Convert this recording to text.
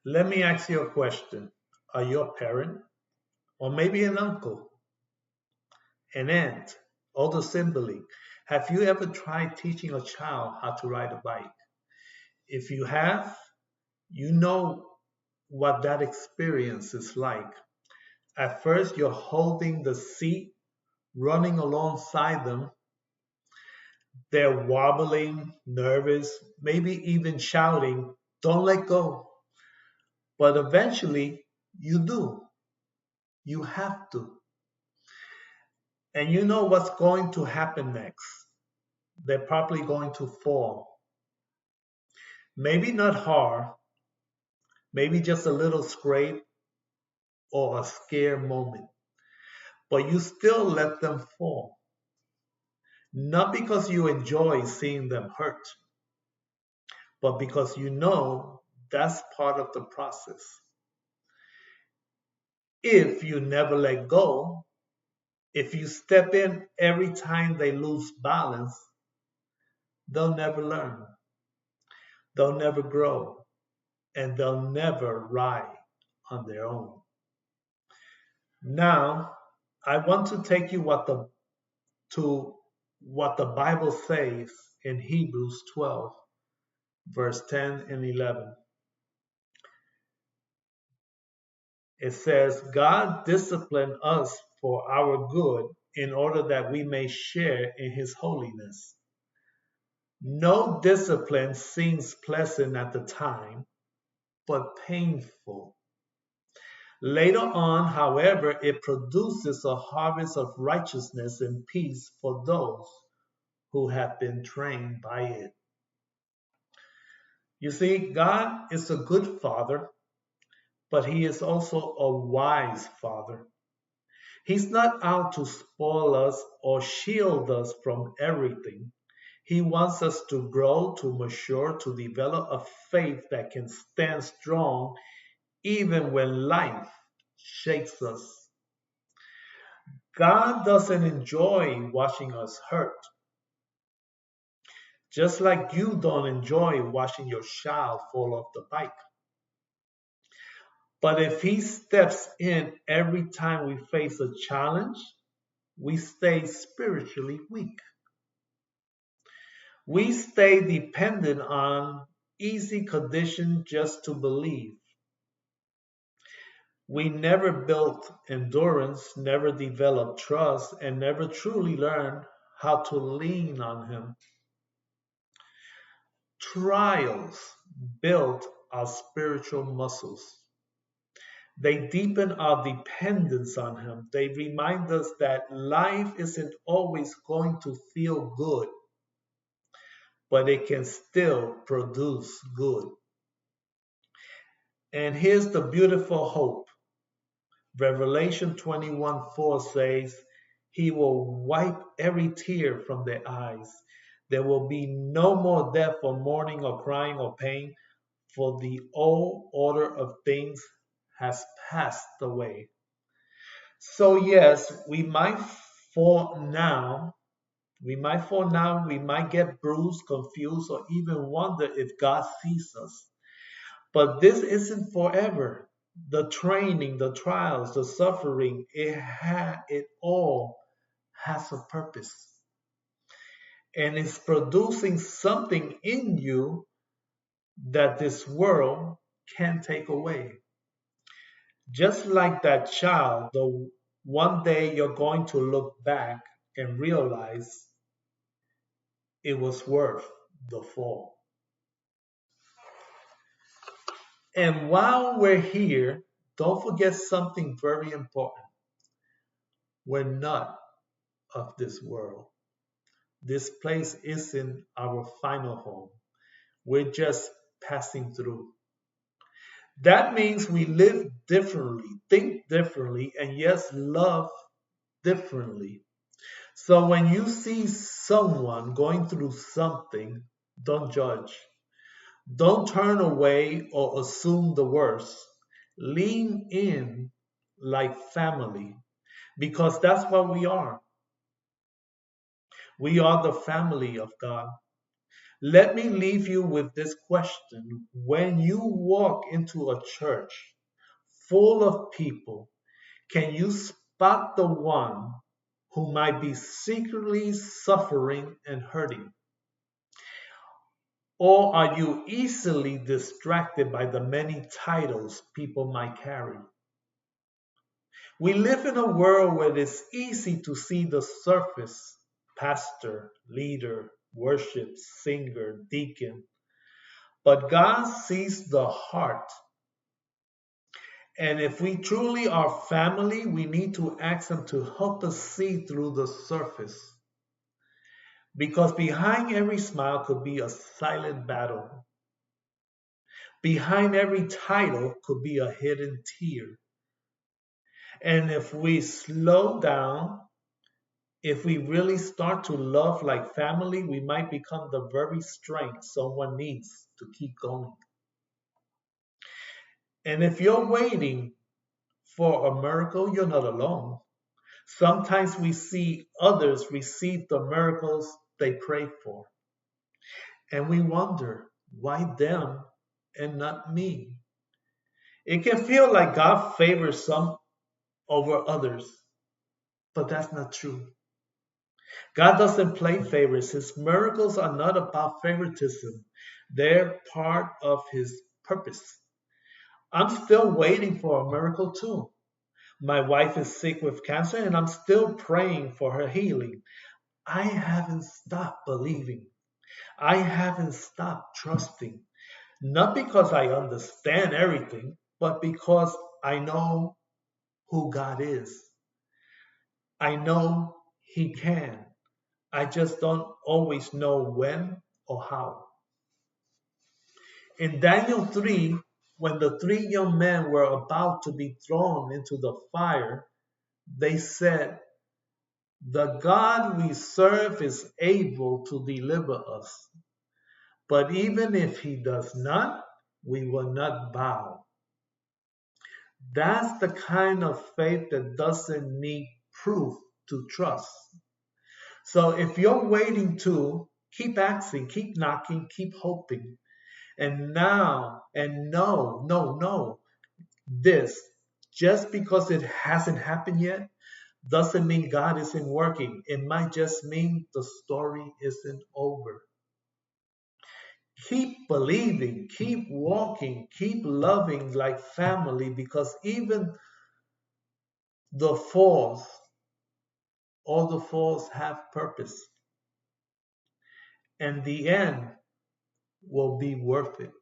Let me ask you a question. Are you a parent? Or maybe an uncle, an aunt, older sibling? Have you ever tried teaching a child how to ride a bike? If you have, you know what that experience is like. At first, you're holding the seat, running alongside them. They're wobbling, nervous, maybe even shouting, "Don't let go." But eventually, you do. You have to. And you know what's going to happen next. They're probably going to fall. Maybe not hard, maybe just a little scrape or a scare moment. But you still let them fall. Not because you enjoy seeing them hurt, but because you know that's part of the process. If you never let go, if you step in every time they lose balance, they'll never learn, they'll never grow, and they'll never ride on their own. Now, I want to take you to what the Bible says in Hebrews 12, verse 10 and 11. It says, God disciplined us for our good in order that we may share in his holiness. No discipline seems pleasant at the time, but painful. Later on, however, it produces a harvest of righteousness and peace for those who have been trained by it. You see, God is a good father, but he is also a wise father. He's not out to spoil us or shield us from everything. He wants us to grow, to mature, to develop a faith that can stand strong even when life shakes us. God doesn't enjoy watching us hurt, just like you don't enjoy watching your child fall off the bike. But if he steps in every time we face a challenge, we stay spiritually weak. We stay dependent on easy conditions just to believe. We never built endurance, never developed trust, and never truly learned how to lean on him. Trials build our spiritual muscles. They deepen our dependence on him. They remind us that life isn't always going to feel good, but it can still produce good. And here's the beautiful hope. Revelation 21:4 says, he will wipe every tear from their eyes. There will be no more death or mourning or crying or pain, for the old order of things has passed away. So yes, we might fall now. We might get bruised, confused, or even wonder if God sees us. But this isn't forever. The training, the trials, the suffering, it all has a purpose. And it's producing something in you that this world can't take away. Just like that child, one day you're going to look back and realize it was worth the fall. And while we're here, don't forget something very important. We're not of this world. This place isn't our final home. We're just passing through. That means we live differently, think differently, and yes, love differently. So when you see someone going through something, don't judge. Don't turn away or assume the worst. Lean in like family, because that's what we are. We are the family of God. Let me leave you with this question. When you walk into a church full of people, can you spot the one who might be secretly suffering and hurting? Or are you easily distracted by the many titles people might carry? We live in a world where it's easy to see the surface: pastor, leader, worship, singer, deacon. But God sees the heart. And if we truly are family, we need to ask Him to help us see through the surface. Because behind every smile could be a silent battle. Behind every title could be a hidden tear. And if we slow down, if we really start to love like family, we might become the very strength someone needs to keep going. And if you're waiting for a miracle, you're not alone. Sometimes we see others receive the miracles they pray for. And we wonder, why them and not me? It can feel like God favors some over others, but that's not true. God doesn't play favorites. His miracles are not about favoritism. They're part of His purpose. I'm still waiting for a miracle too. My wife is sick with cancer and I'm still praying for her healing. I haven't stopped believing. I haven't stopped trusting. Not because I understand everything, but because I know who God is. I know He can. I just don't always know when or how. In Daniel 3, when the three young men were about to be thrown into the fire, they said, "The God we serve is able to deliver us. But even if He does not, we will not bow." That's the kind of faith that doesn't need proof to trust. So if you're waiting to, keep asking, keep knocking, keep hoping. And no, this, just because it hasn't happened yet, doesn't mean God isn't working. It might just mean the story isn't over. Keep believing, keep walking, keep loving like family, because even the falls, all the falls have purpose. And the end will be worth it.